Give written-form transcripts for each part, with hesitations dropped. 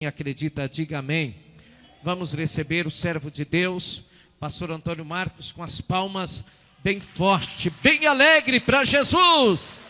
Quem acredita, diga amém. Vamos receber o servo de Deus, pastor Antônio Marcos, com as palmas bem forte, bem alegre para Jesus.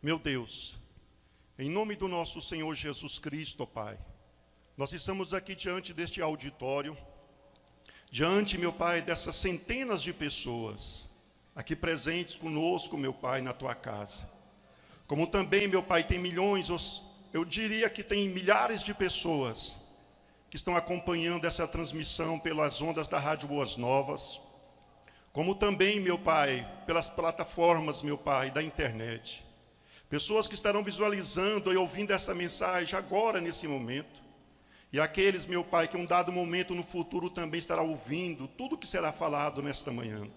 Meu Deus, em nome do nosso Senhor Jesus Cristo, ó Pai, nós estamos aqui diante deste auditório, diante, meu Pai, dessas centenas de pessoas aqui presentes conosco, meu Pai, na Tua casa. Como também, meu Pai, tem milhões, eu diria que tem milhares de pessoas que estão acompanhando essa transmissão pelas ondas da Rádio Boas Novas, como também, meu Pai, pelas plataformas, meu Pai, da internet. Pessoas que estarão visualizando e ouvindo essa mensagem agora, nesse momento. E aqueles, meu Pai, que em um dado momento no futuro também estará ouvindo tudo que será falado nesta manhã.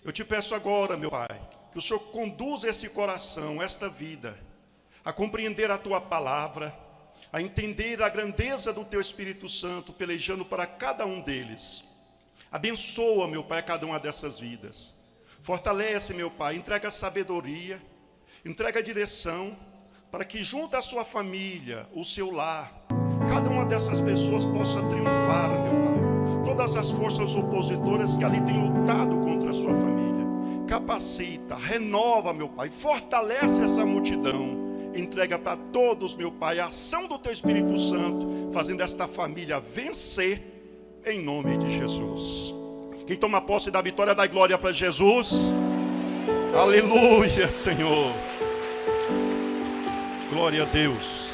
Eu te peço agora, meu Pai, que o Senhor conduza esse coração, esta vida, a compreender a Tua palavra, a entender a grandeza do Teu Espírito Santo, pelejando para cada um deles. Abençoa, meu Pai, cada uma dessas vidas. Fortalece, meu Pai, entrega a sabedoria, entrega a direção, para que junto à sua família, o seu lar, cada uma dessas pessoas possa triunfar, meu Pai. Todas as forças opositoras que ali têm lutado contra a sua família. Capacita, renova, meu Pai, fortalece essa multidão. Entrega para todos, meu Pai, a ação do Teu Espírito Santo, fazendo esta família vencer, em nome de Jesus. Quem toma posse da vitória, dá glória para Jesus. Aleluia, Senhor. Glória a Deus.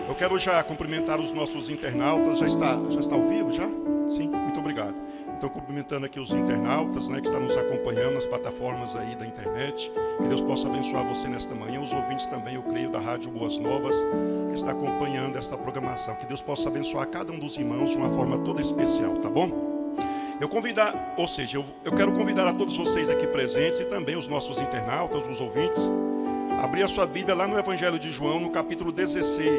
Eu quero já cumprimentar os nossos internautas. Já está ao vivo, já? Sim, muito obrigado. Então, cumprimentando aqui os internautas, que estão nos acompanhando nas plataformas aí da internet. Que Deus possa abençoar você nesta manhã. Os ouvintes também, eu creio, da Rádio Boas Novas, que está acompanhando esta programação. Que Deus possa abençoar cada um dos irmãos de uma forma toda especial, tá bom? Eu quero convidar a todos vocês aqui presentes e também os nossos internautas, os ouvintes, a abrir a sua Bíblia lá no Evangelho de João, no capítulo 16.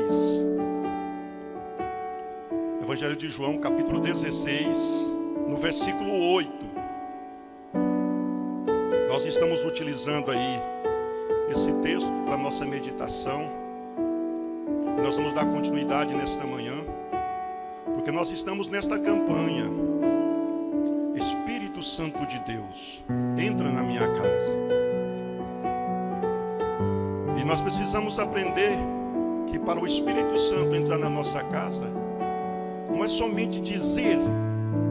Evangelho de João, capítulo 16, no versículo 8. Nós estamos utilizando aí esse texto para nossa meditação. E nós vamos dar continuidade nesta manhã, porque nós estamos nesta campanha. Espírito Santo de Deus, entra na minha casa. E nós precisamos aprender que para o Espírito Santo entrar na nossa casa, não é somente dizer,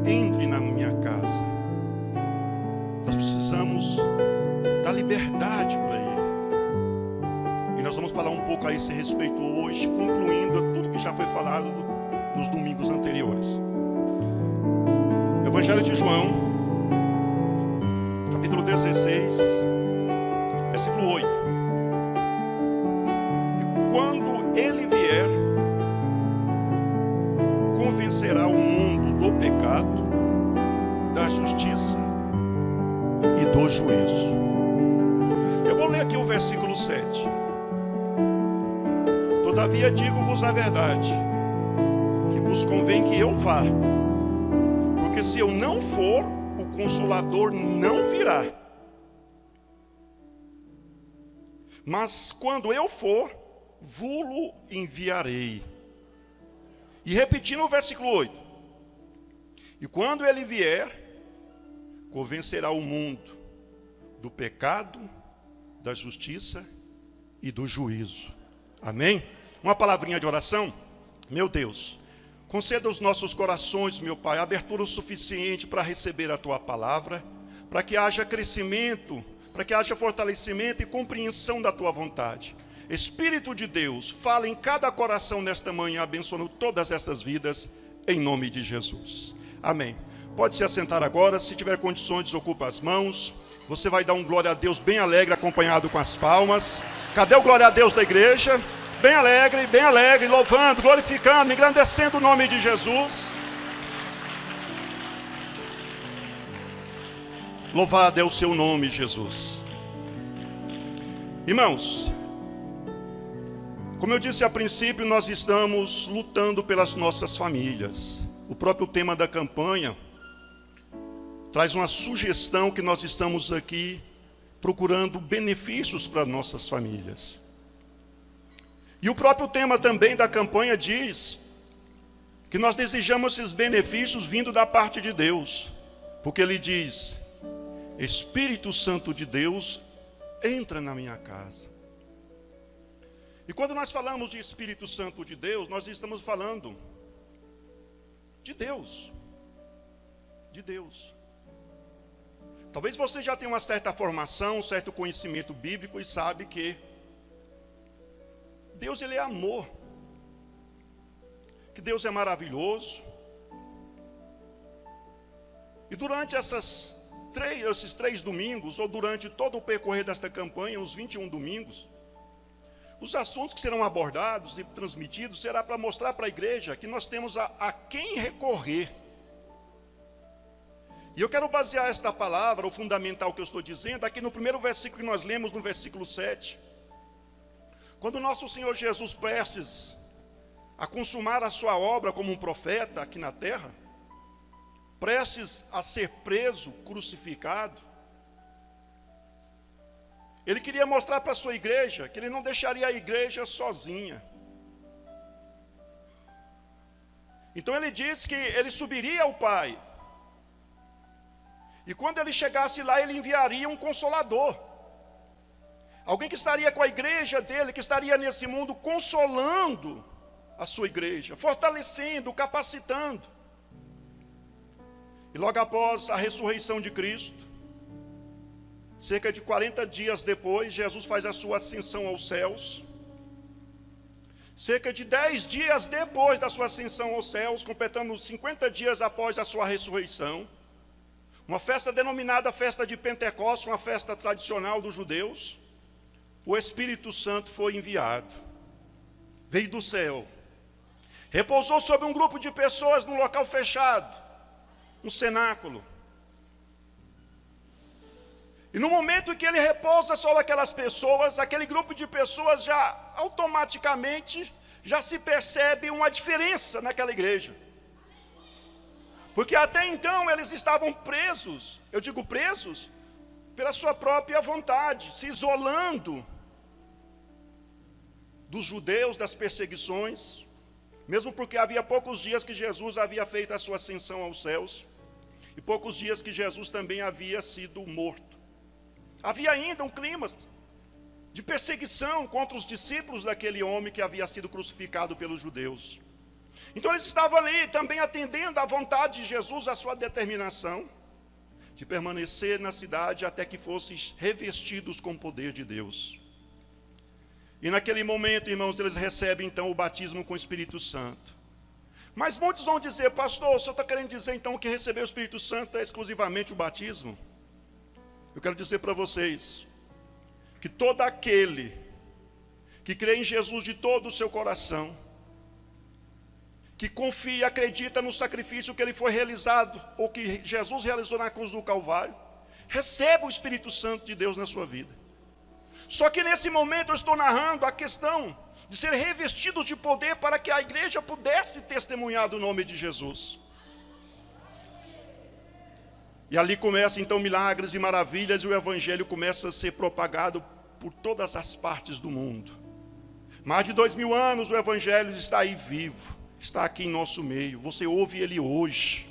entre na minha casa. Nós precisamos dar liberdade para Ele. E nós vamos falar um pouco a esse respeito hoje, concluindo tudo que já foi falado nos domingos anteriores. Evangelho de João, capítulo 16, versículo 8. E quando Ele vier, convencerá o mundo do pecado, da justiça e do juízo. Eu vou ler aqui o versículo 7. Todavia digo-vos a verdade, que vos convém que eu vá. Porque se eu não for, o Consolador não virá. Mas quando eu for, vou-lo enviarei. E repetindo o versículo 8. E quando ele vier, convencerá o mundo do pecado, da justiça e do juízo. Amém? Uma palavrinha de oração. Meu Deus, conceda aos nossos corações, meu Pai, abertura o suficiente para receber a Tua palavra, para que haja crescimento, para que haja fortalecimento e compreensão da Tua vontade. Espírito de Deus, fala em cada coração nesta manhã, abençoando todas essas vidas, em nome de Jesus. Amém. Pode se assentar agora, se tiver condições, desocupa as mãos. Você vai dar um glória a Deus bem alegre, acompanhado com as palmas. Cadê o glória a Deus da igreja? Bem alegre, louvando, glorificando, engrandecendo o nome de Jesus. Louvado é o seu nome, Jesus. Irmãos, como eu disse a princípio, nós estamos lutando pelas nossas famílias. O próprio tema da campanha traz uma sugestão que nós estamos aqui procurando benefícios para nossas famílias. E o próprio tema também da campanha diz que nós desejamos esses benefícios vindo da parte de Deus. Porque ele diz: Espírito Santo de Deus, entra na minha casa. E quando nós falamos de Espírito Santo de Deus, nós estamos falando de Deus. De Deus. Talvez você já tenha uma certa formação, um certo conhecimento bíblico e sabe que Deus, ele é amor. Que Deus é maravilhoso. E durante esses 3 domingos, ou durante todo o percorrer desta campanha, os 21 domingos, os assuntos que serão abordados e transmitidos será para mostrar para a igreja que nós temos a quem recorrer. E eu quero basear esta palavra, o fundamental que eu estou dizendo, aqui no primeiro versículo que nós lemos, no versículo 7. Quando nosso Senhor Jesus, prestes a consumar a sua obra como um profeta aqui na terra, prestes a ser preso, crucificado, ele queria mostrar para a sua igreja que ele não deixaria a igreja sozinha. Então ele disse que ele subiria ao Pai. E quando ele chegasse lá, ele enviaria um consolador. Alguém que estaria com a igreja dele, que estaria nesse mundo consolando a sua igreja, fortalecendo, capacitando. E logo após a ressurreição de Cristo, cerca de 40 dias depois, Jesus faz a sua ascensão aos céus. Cerca de 10 dias depois da sua ascensão aos céus, completando 50 dias após a sua ressurreição, uma festa denominada festa de Pentecostes, uma festa tradicional dos judeus, o Espírito Santo foi enviado, veio do céu, repousou sobre um grupo de pessoas num local fechado, um cenáculo. E no momento em que ele repousa sobre aquelas pessoas, aquele grupo de pessoas já automaticamente já se percebe uma diferença naquela igreja. Porque até então eles estavam presos, eu digo presos, pela sua própria vontade, se isolando dos judeus, das perseguições, mesmo porque havia poucos dias que Jesus havia feito a sua ascensão aos céus, e poucos dias que Jesus também havia sido morto. Havia ainda um clima de perseguição contra os discípulos daquele homem que havia sido crucificado pelos judeus. Então eles estavam ali também atendendo à vontade de Jesus, à sua determinação de permanecer na cidade até que fossem revestidos com o poder de Deus. E naquele momento, irmãos, eles recebem então o batismo com o Espírito Santo. Mas muitos vão dizer: pastor, o senhor está querendo dizer então que receber o Espírito Santo é exclusivamente o batismo? Eu quero dizer para vocês que todo aquele que crê em Jesus de todo o seu coração, que confia e acredita no sacrifício que ele foi realizado, ou que Jesus realizou na cruz do Calvário, receba o Espírito Santo de Deus na sua vida. Só que nesse momento eu estou narrando a questão de ser revestidos de poder para que a igreja pudesse testemunhar do nome de Jesus. E ali começa então milagres e maravilhas, e o evangelho começa a ser propagado por todas as partes do mundo. Mais de 2000 anos o evangelho está aí vivo, está aqui em nosso meio, você ouve ele hoje.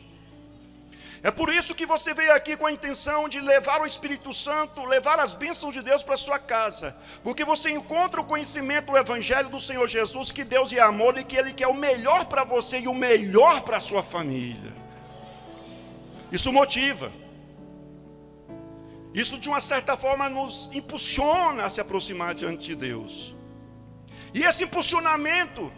É por isso que você veio aqui com a intenção de levar o Espírito Santo, levar as bênçãos de Deus para a sua casa, porque você encontra o conhecimento do evangelho do Senhor Jesus, que Deus é amor e que Ele quer o melhor para você e o melhor para a sua família. Isso motiva. Isso de uma certa forma nos impulsiona a se aproximar diante de Deus. E esse impulsionamento,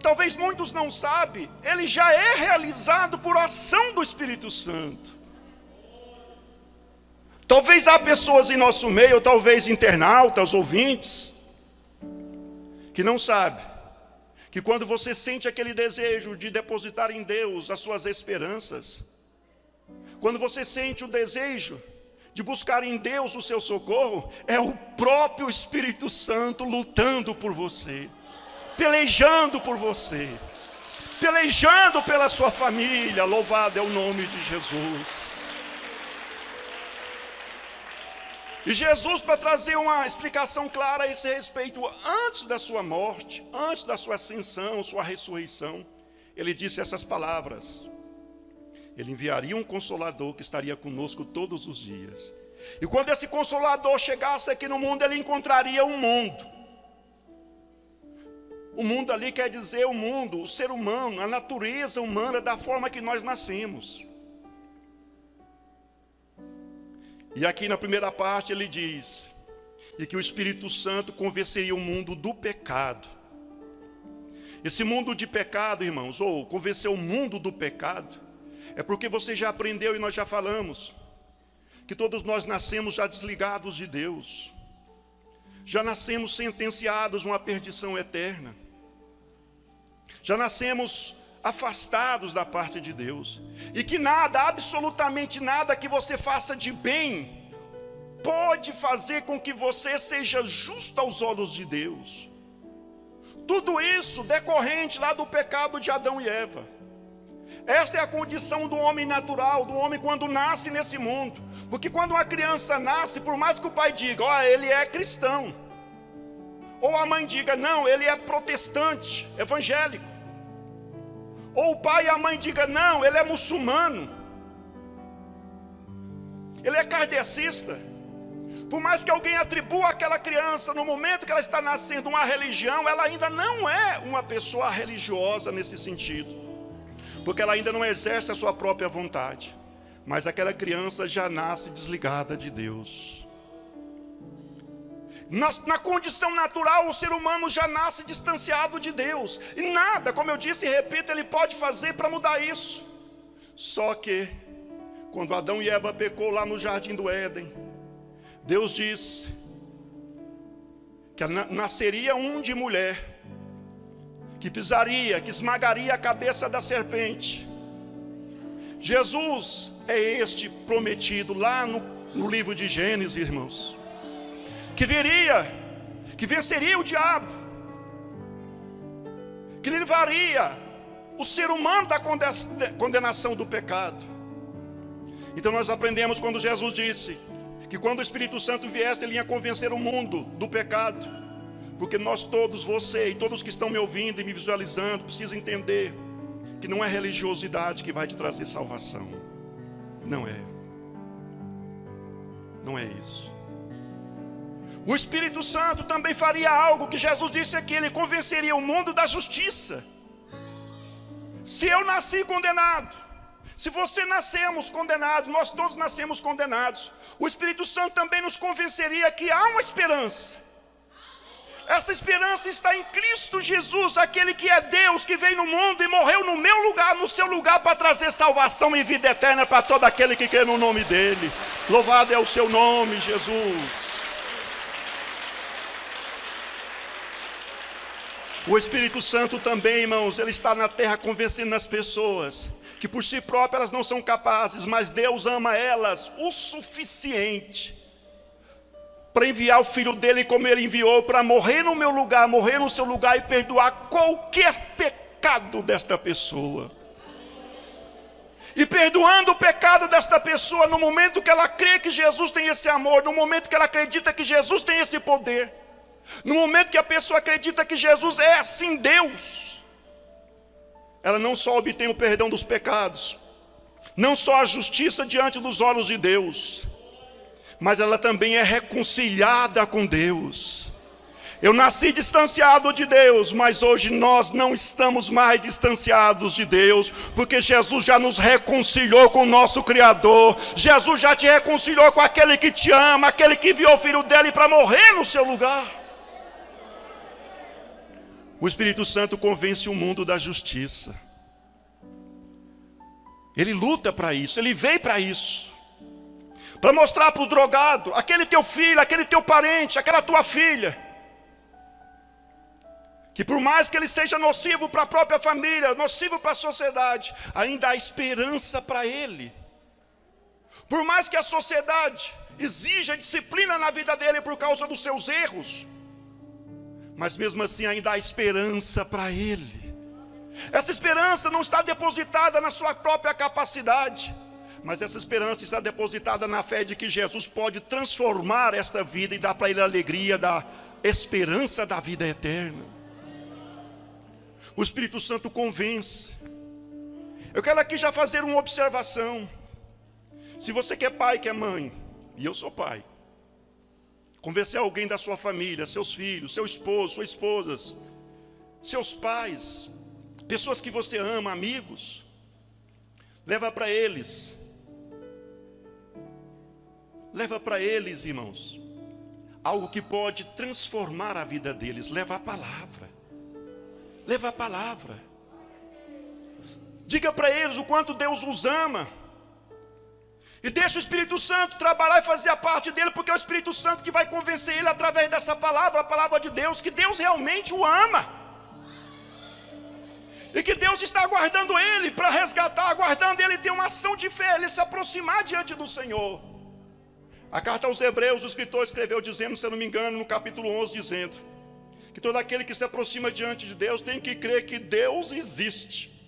talvez muitos não sabem, ele já é realizado por ação do Espírito Santo. Talvez há pessoas em nosso meio, ou talvez internautas, ouvintes, que não sabem que quando você sente aquele desejo de depositar em Deus as suas esperanças, quando você sente o desejo de buscar em Deus o seu socorro, é o próprio Espírito Santo lutando por você, pelejando por você, pelejando pela sua família. Louvado é o nome de Jesus. E Jesus, para trazer uma explicação clara a esse respeito, antes da sua morte, antes da sua ascensão, sua ressurreição, ele disse essas palavras: ele enviaria um Consolador que estaria conosco todos os dias. E quando esse Consolador chegasse aqui no mundo, ele encontraria um mundo. O mundo ali quer dizer o mundo, o ser humano, a natureza humana da forma que nós nascemos. E aqui na primeira parte ele diz, e que o Espírito Santo convenceria o mundo do pecado. Esse mundo de pecado, irmãos, ou convencer o mundo do pecado, é porque você já aprendeu e nós já falamos, que todos nós nascemos já desligados de Deus, já nascemos sentenciados a uma perdição eterna, já nascemos afastados da parte de Deus, e que nada, absolutamente nada que você faça de bem pode fazer com que você seja justo aos olhos de Deus. Tudo isso decorrente lá do pecado de Adão e Eva. Esta é a condição do homem natural, do homem quando nasce nesse mundo. Porque quando uma criança nasce, por mais que o pai diga, ó, ele é cristão, ou a mãe diga, não, ele é protestante, evangélico, ou o pai e a mãe diga, não, ele é muçulmano, ele é kardecista. Por mais que alguém atribua àquela criança, no momento que ela está nascendo, uma religião, ela ainda não é uma pessoa religiosa nesse sentido, porque ela ainda não exerce a sua própria vontade. Mas aquela criança já nasce desligada de Deus. Na condição natural, o ser humano já nasce distanciado de Deus. E nada, como eu disse e repito, ele pode fazer para mudar isso. Só que, quando Adão e Eva pecou lá no jardim do Éden, Deus disse que nasceria um de mulher, que pisaria, que esmagaria a cabeça da serpente. Jesus é este prometido lá no livro de Gênesis, irmãos, que viria, que venceria o diabo, que livraria o ser humano da condenação do pecado. Então nós aprendemos quando Jesus disse que quando o Espírito Santo viesse, ele ia convencer o mundo do pecado. Porque nós todos, você e todos que estão me ouvindo e me visualizando, precisam entender que não é religiosidade que vai te trazer salvação. Não é. Não é isso. O Espírito Santo também faria algo que Jesus disse aqui, ele convenceria o mundo da justiça. Se eu nasci condenado, se você nascemos condenados, nós todos nascemos condenados, o Espírito Santo também nos convenceria que há uma esperança. Essa esperança está em Cristo Jesus, aquele que é Deus, que veio no mundo e morreu no meu lugar, no seu lugar, para trazer salvação e vida eterna para todo aquele que crê no nome dEle. Louvado é o seu nome, Jesus. O Espírito Santo também, irmãos, ele está na terra convencendo as pessoas que por si próprias elas não são capazes, mas Deus ama elas o suficiente para enviar o Filho dele como ele enviou, para morrer no meu lugar, morrer no seu lugar e perdoar qualquer pecado desta pessoa. E perdoando o pecado desta pessoa, no momento que ela crê que Jesus tem esse amor, no momento que ela acredita que Jesus tem esse poder, no momento que a pessoa acredita que Jesus é assim Deus, ela não só obtém o perdão dos pecados, não só a justiça diante dos olhos de Deus, mas ela também é reconciliada com Deus. Eu nasci distanciado de Deus, mas hoje nós não estamos mais distanciados de Deus, porque Jesus já nos reconciliou com o nosso Criador. Jesus já te reconciliou com aquele que te ama, aquele que enviou o Filho dele para morrer no seu lugar. O Espírito Santo convence o mundo da justiça. Ele luta para isso, ele veio para isso. para mostrar para o drogado, aquele teu filho, aquele teu parente, aquela tua filha, que por mais que ele seja nocivo para a própria família, nocivo para a sociedade, ainda há esperança para ele. Por mais que a sociedade exija disciplina na vida dele por causa dos seus erros, mas mesmo assim ainda há esperança para ele. Essa esperança não está depositada na sua própria capacidade, mas essa esperança está depositada na fé de que Jesus pode transformar esta vida e dar para ele a alegria da esperança da vida eterna. O Espírito Santo convence. Eu quero aqui já fazer uma observação. Se você que é pai, que é mãe, e eu sou pai, convencer alguém da sua família, seus filhos, seu esposo, suas esposas, seus pais, pessoas que você ama, amigos, leva para eles, irmãos, algo que pode transformar a vida deles. Leva a palavra. Diga para eles o quanto Deus os ama, e deixa o Espírito Santo trabalhar e fazer a parte dele, porque é o Espírito Santo que vai convencer ele através dessa palavra, a palavra de Deus, que Deus realmente o ama, e que Deus está aguardando ele para resgatar, aguardando ele ter uma ação de fé, ele se aproximar diante do Senhor. A carta aos Hebreus, o escritor escreveu dizendo, se eu não me engano, no capítulo 11, dizendo que todo aquele que se aproxima diante de Deus tem que crer que Deus existe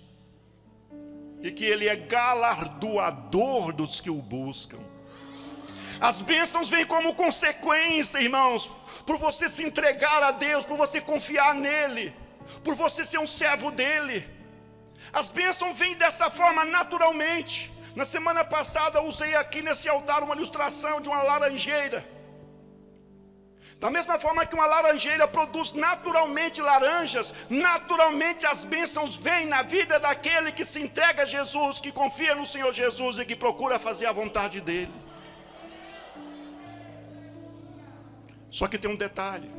e que Ele é galardoador dos que o buscam. As bênçãos vêm como consequência, irmãos, por você se entregar a Deus, por você confiar nele, por você ser um servo dele. As bênçãos vêm dessa forma naturalmente. Na semana passada eu usei aqui nesse altar uma ilustração de uma laranjeira. Da mesma forma que uma laranjeira produz naturalmente laranjas, naturalmente as bênçãos vêm na vida daquele que se entrega a Jesus, que confia no Senhor Jesus e que procura fazer a vontade dele. Só que tem um detalhe,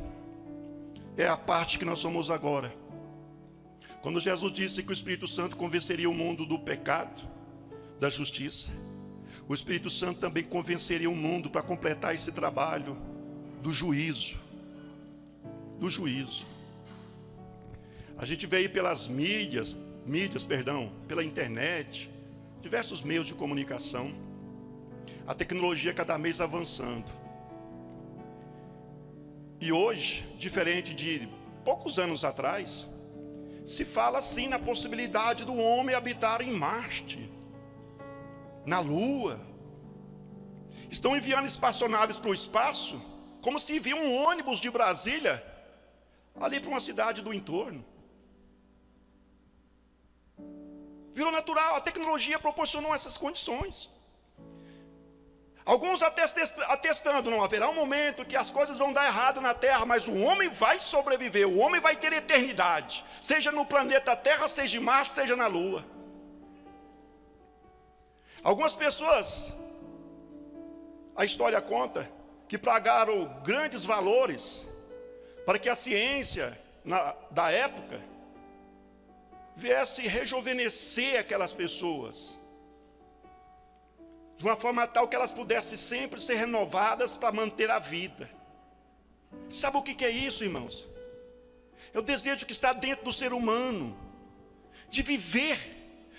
é a parte que nós somos agora. Quando Jesus disse que o Espírito Santo convenceria o mundo do pecado, da justiça, o Espírito Santo também convenceria o mundo para completar esse trabalho do juízo. A gente vê aí pelas pela internet, diversos meios de comunicação, a tecnologia cada mês avançando. E hoje, diferente de poucos anos atrás, se fala sim na possibilidade do homem habitar em Marte, na Lua. Estão enviando espaçonaves para o espaço, como se envia um ônibus de Brasília ali para uma cidade do entorno. Virou natural, a tecnologia proporcionou essas condições. Alguns atestando, não haverá um momento que as coisas vão dar errado na Terra, mas o homem vai sobreviver, o homem vai ter eternidade, seja no planeta Terra, seja em Marte, seja na Lua. Algumas pessoas, a história conta, que pagaram grandes valores para que a ciência da época viesse rejuvenescer aquelas pessoas, de uma forma tal que elas pudessem sempre ser renovadas para manter a vida. Sabe o que é isso, irmãos? É o desejo que está dentro do ser humano, de viver,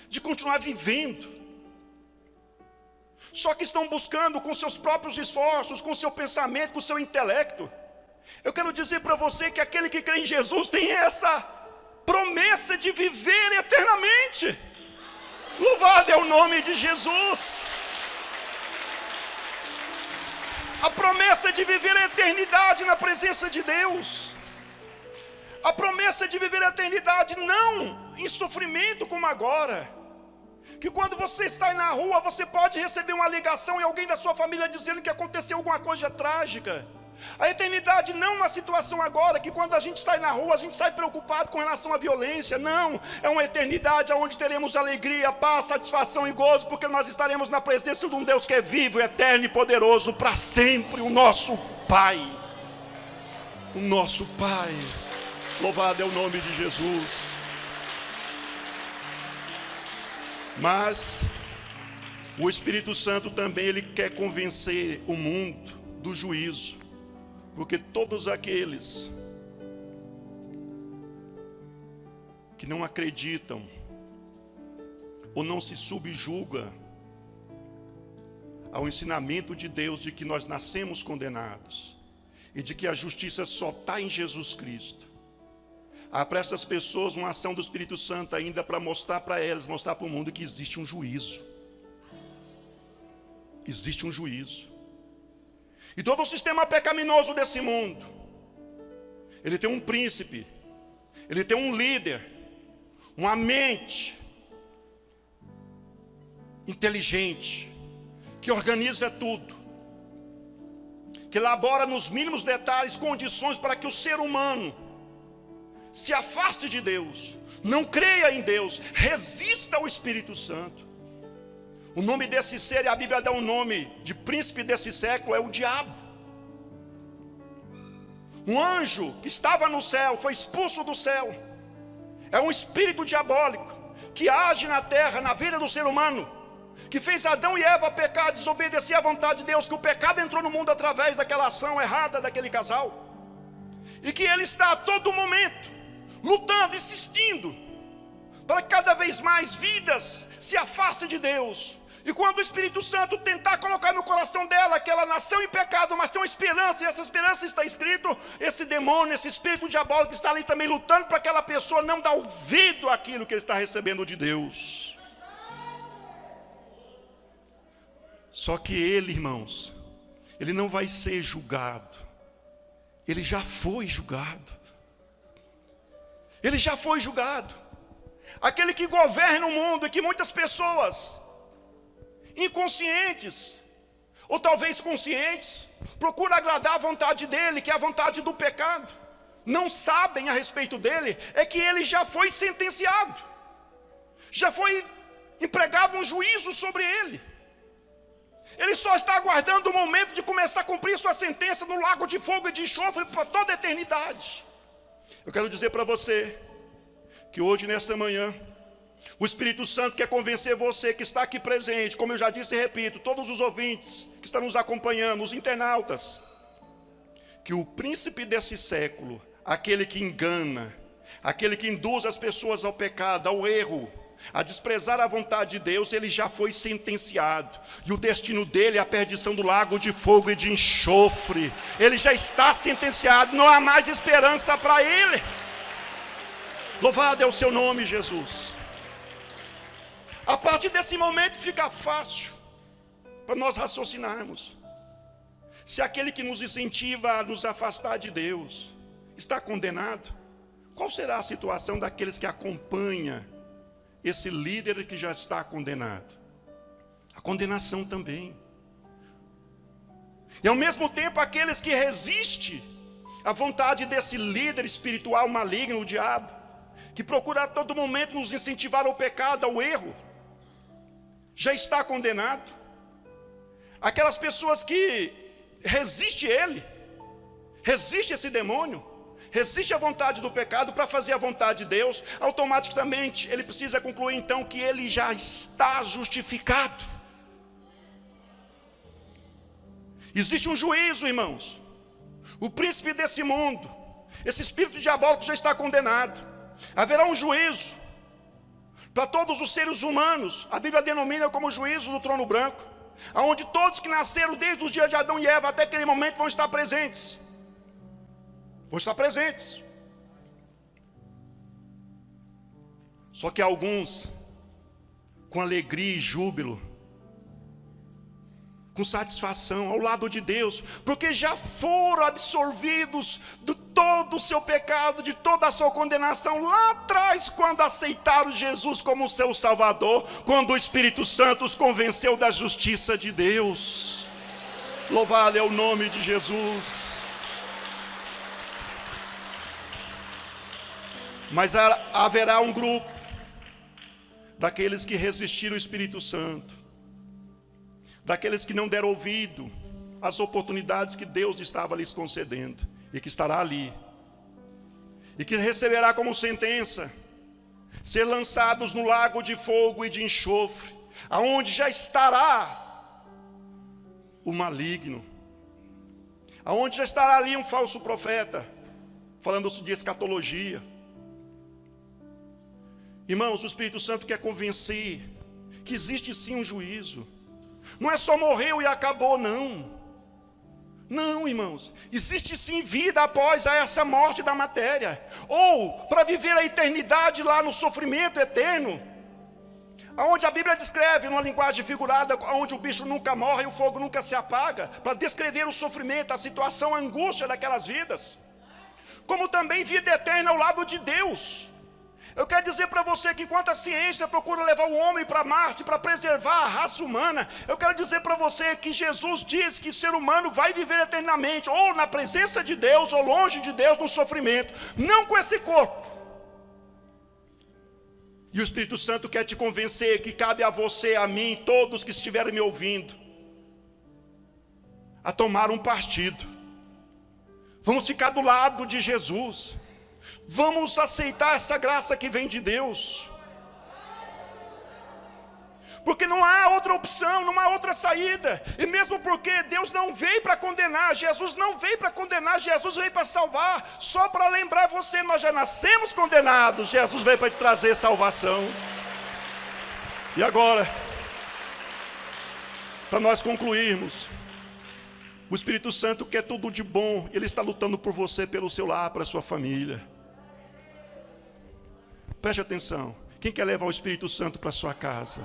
de continuar vivendo. Só que estão buscando com seus próprios esforços, com seu pensamento, com seu intelecto. Eu quero dizer para você que aquele que crê em Jesus tem essa promessa de viver eternamente. Louvado é o nome de Jesus. A promessa de viver a eternidade na presença de Deus. A promessa de viver a eternidade não em sofrimento como agora. Que quando você sai na rua, você pode receber uma ligação e alguém da sua família dizendo que aconteceu alguma coisa trágica. A eternidade não na situação agora, que quando a gente sai na rua, a gente sai preocupado com relação à violência. Não, é uma eternidade onde teremos alegria, paz, satisfação e gozo, porque nós estaremos na presença de um Deus que é vivo, eterno e poderoso para sempre, o nosso Pai. O nosso Pai. Louvado é o nome de Jesus. Mas O Espírito Santo também, ele quer convencer o mundo do juízo, porque todos aqueles que não acreditam ou não se subjugam ao ensinamento de Deus de que nós nascemos condenados e de que a justiça só está em Jesus Cristo, há para essas pessoas uma ação do Espírito Santo ainda para mostrar para elas, mostrar para o mundo que existe um juízo. Existe um juízo. E todo o sistema pecaminoso desse mundo, ele tem um príncipe, ele tem um líder, uma mente inteligente, que organiza tudo, que elabora nos mínimos detalhes condições para que o ser humano se afaste de Deus, não creia em Deus, resista ao Espírito Santo. O nome desse ser, a Bíblia dá um nome de príncipe desse século, é o diabo. Um anjo que estava no céu, foi expulso do céu. É um espírito diabólico, que age na terra, na vida do ser humano, que fez Adão e Eva pecar, desobedecer à vontade de Deus, que o pecado entrou no mundo através daquela ação errada daquele casal. E que ele está a todo momento, lutando, insistindo, para que cada vez mais vidas se afastem de Deus. E quando o Espírito Santo tentar colocar no coração dela que ela nasceu em pecado, mas tem uma esperança, e essa esperança está escrito, esse demônio, esse espírito diabólico está ali também lutando para aquela pessoa não dar ouvido àquilo que ele está recebendo de Deus. Só que ele, irmãos, ele não vai ser julgado, ele já foi julgado. Ele já foi julgado. Aquele que governa o mundo e que muitas pessoas inconscientes, ou talvez conscientes, procuram agradar a vontade dele, que é a vontade do pecado, não sabem a respeito dele, é que ele já foi sentenciado, já foi empregado um juízo sobre ele. Ele só está aguardando o momento de começar a cumprir sua sentença no lago de fogo e de enxofre para toda a eternidade. Eu quero dizer para você que hoje, nesta manhã, o Espírito Santo quer convencer você que está aqui presente, como eu já disse e repito, todos os ouvintes que estão nos acompanhando, os internautas, que o príncipe desse século, aquele que engana, aquele que induz as pessoas ao pecado, ao erro, a desprezar a vontade de Deus, ele já foi sentenciado, e o destino dele é a perdição do lago de fogo e de enxofre. Ele já está sentenciado, não há mais esperança para ele. Louvado é o seu nome, Jesus. A partir desse momento fica fácil para nós raciocinarmos. Se aquele que nos incentiva a nos afastar de Deus está condenado, qual será a situação daqueles que acompanham esse líder que já está condenado? A condenação também. E ao mesmo tempo aqueles que resistem à vontade desse líder espiritual maligno, o diabo, que procura a todo momento nos incentivar ao pecado, ao erro, já está condenado. Aquelas pessoas que resistem ele, resistem esse demônio, resiste à vontade do pecado para fazer a vontade de Deus, automaticamente ele precisa concluir então que ele já está justificado. Existe um juízo, irmãos. O príncipe desse mundo, esse espírito diabólico já está condenado. Haverá um juízo para todos os seres humanos. A Bíblia denomina como juízo do trono branco, onde todos que nasceram desde os dias de Adão e Eva até aquele momento vão estar presentes. Vão estar presentes. Só que alguns, com alegria e júbilo, com satisfação ao lado de Deus, porque já foram absorvidos de todo o seu pecado, de toda a sua condenação lá atrás, quando aceitaram Jesus como seu Salvador, quando o Espírito Santo os convenceu da justiça de Deus. Louvado é o nome de Jesus. Mas haverá um grupo daqueles que resistiram ao Espírito Santo, daqueles que não deram ouvido às oportunidades que Deus estava lhes concedendo, e que estará ali, e que receberá como sentença ser lançados no lago de fogo e de enxofre, aonde já estará o maligno, aonde já estará ali um falso profeta, falando-se de escatologia. Irmãos, o Espírito Santo quer convencer que existe sim um juízo. Não é só morreu e acabou, não. Não, irmãos, existe sim vida após essa morte da matéria, ou para viver a eternidade lá no sofrimento eterno, aonde a Bíblia descreve numa linguagem figurada, onde o bicho nunca morre e o fogo nunca se apaga, para descrever o sofrimento, a situação, a angústia daquelas vidas, como também vida eterna ao lado de Deus. Eu quero dizer para você que enquanto a ciência procura levar o homem para Marte, para preservar a raça humana, eu quero dizer para você que Jesus diz que o ser humano vai viver eternamente, ou na presença de Deus, ou longe de Deus, no sofrimento, não com esse corpo. E o Espírito Santo quer te convencer que cabe a você, a mim, todos que estiverem me ouvindo, a tomar um partido. Vamos ficar do lado de Jesus. Vamos aceitar essa graça que vem de Deus. Porque não há outra opção, não há outra saída. E mesmo porque Deus não veio para condenar, Jesus não veio para condenar, Jesus veio para salvar. Só para lembrar você, nós já nascemos condenados, Jesus veio para te trazer salvação. E agora, para nós concluirmos, o Espírito Santo quer tudo de bom. Ele está lutando por você, pelo seu lar, para a sua família. Preste atenção. Quem quer levar o Espírito Santo para a sua casa?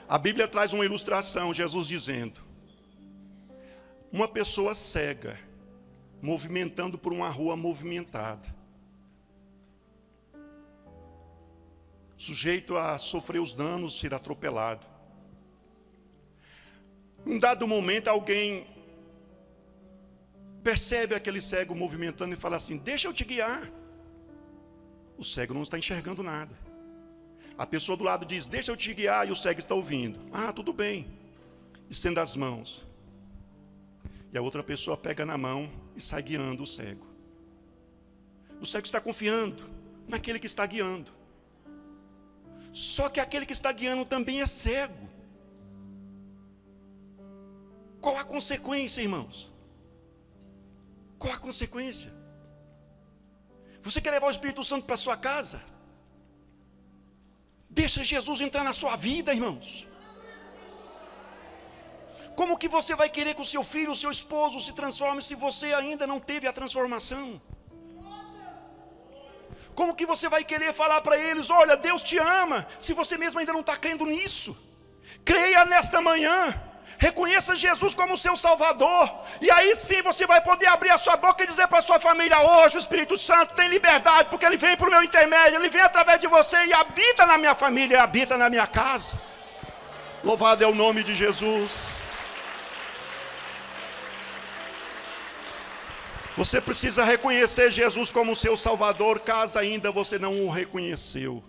A Bíblia traz uma ilustração, Jesus dizendo: uma pessoa cega, movimentando por uma rua movimentada, sujeito a sofrer os danos, ser atropelado. Em um dado momento, alguém percebe aquele cego movimentando e fala assim: deixa eu te guiar. O cego não está enxergando nada. A pessoa do lado diz: deixa eu te guiar, e o cego está ouvindo. Ah, tudo bem. Estenda as mãos. E a outra pessoa pega na mão e sai guiando o cego. O cego está confiando naquele que está guiando. Só que aquele que está guiando também é cego. Qual a consequência, irmãos? Qual a consequência? Você quer levar o Espírito Santo para a sua casa? Deixa Jesus entrar na sua vida, irmãos. Como que você vai querer que o seu filho, o seu esposo se transforme se você ainda não teve a transformação? Como que você vai querer falar para eles: olha, Deus te ama, se você mesmo ainda não está crendo nisso? Creia nesta manhã. Reconheça Jesus como seu Salvador. E aí sim você vai poder abrir a sua boca e dizer para a sua família: hoje o Espírito Santo tem liberdade, porque Ele vem por meu intermédio, Ele vem através de você e habita na minha família, habita na minha casa. Louvado é o nome de Jesus. Você precisa reconhecer Jesus como seu Salvador, caso ainda você não o reconheceu.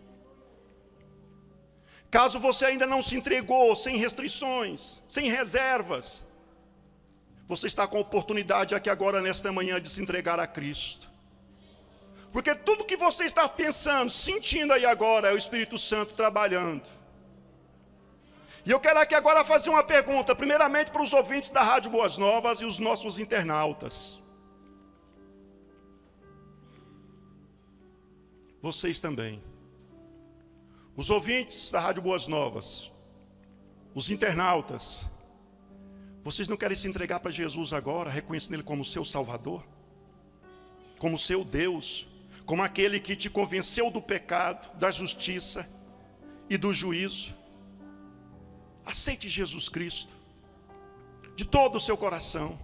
Caso você ainda não se entregou, sem restrições, sem reservas, você está com a oportunidade aqui agora, nesta manhã, de se entregar a Cristo. Porque tudo que você está pensando, sentindo aí agora, é o Espírito Santo trabalhando. E eu quero aqui agora fazer uma pergunta, primeiramente para os ouvintes da Rádio Boas Novas e os nossos internautas. Vocês também. Os ouvintes da Rádio Boas Novas, os internautas, vocês não querem se entregar para Jesus agora, reconhecendo Ele como seu Salvador? Como seu Deus? Como aquele que te convenceu do pecado, da justiça e do juízo? Aceite Jesus Cristo de todo o seu coração.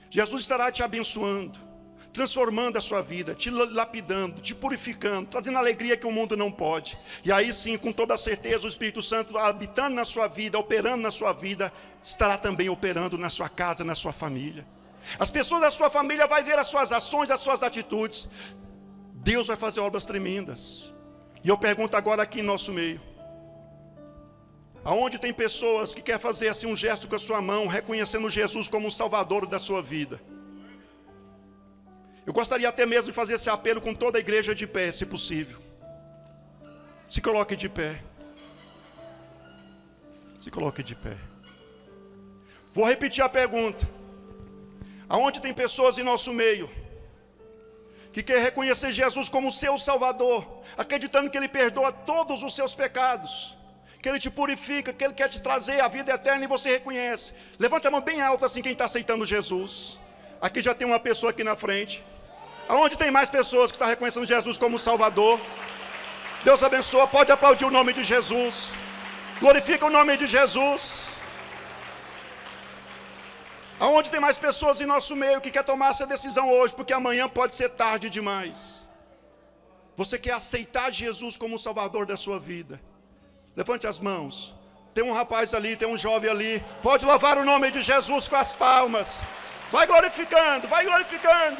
Jesus estará te abençoando, transformando a sua vida, te lapidando, te purificando, trazendo alegria que o mundo não pode. E aí sim, com toda certeza, o Espírito Santo habitando na sua vida, operando na sua vida, estará também operando na sua casa, na sua família. As pessoas da sua família vão ver as suas ações, as suas atitudes. Deus vai fazer obras tremendas. E eu pergunto agora aqui em nosso meio: aonde tem pessoas que querem fazer assim um gesto com a sua mão, reconhecendo Jesus como o Salvador da sua vida? Eu gostaria até mesmo de fazer esse apelo com toda a igreja de pé, se possível. Se coloque de pé. Se coloque de pé. Vou repetir a pergunta. Aonde tem pessoas em nosso meio que quer reconhecer Jesus como seu Salvador, acreditando que Ele perdoa todos os seus pecados, que Ele te purifica, que Ele quer te trazer a vida eterna, e você reconhece. Levante a mão bem alta assim, quem está aceitando Jesus. Aqui já tem uma pessoa aqui na frente. Aonde tem mais pessoas que estão reconhecendo Jesus como Salvador? Deus abençoa, pode aplaudir o nome de Jesus. Glorifica o nome de Jesus. Aonde tem mais pessoas em nosso meio que quer tomar essa decisão hoje, porque amanhã pode ser tarde demais. Você quer aceitar Jesus como o Salvador da sua vida? Levante as mãos. Tem um rapaz ali, tem um jovem ali. Pode louvar o nome de Jesus com as palmas. Vai glorificando, vai glorificando.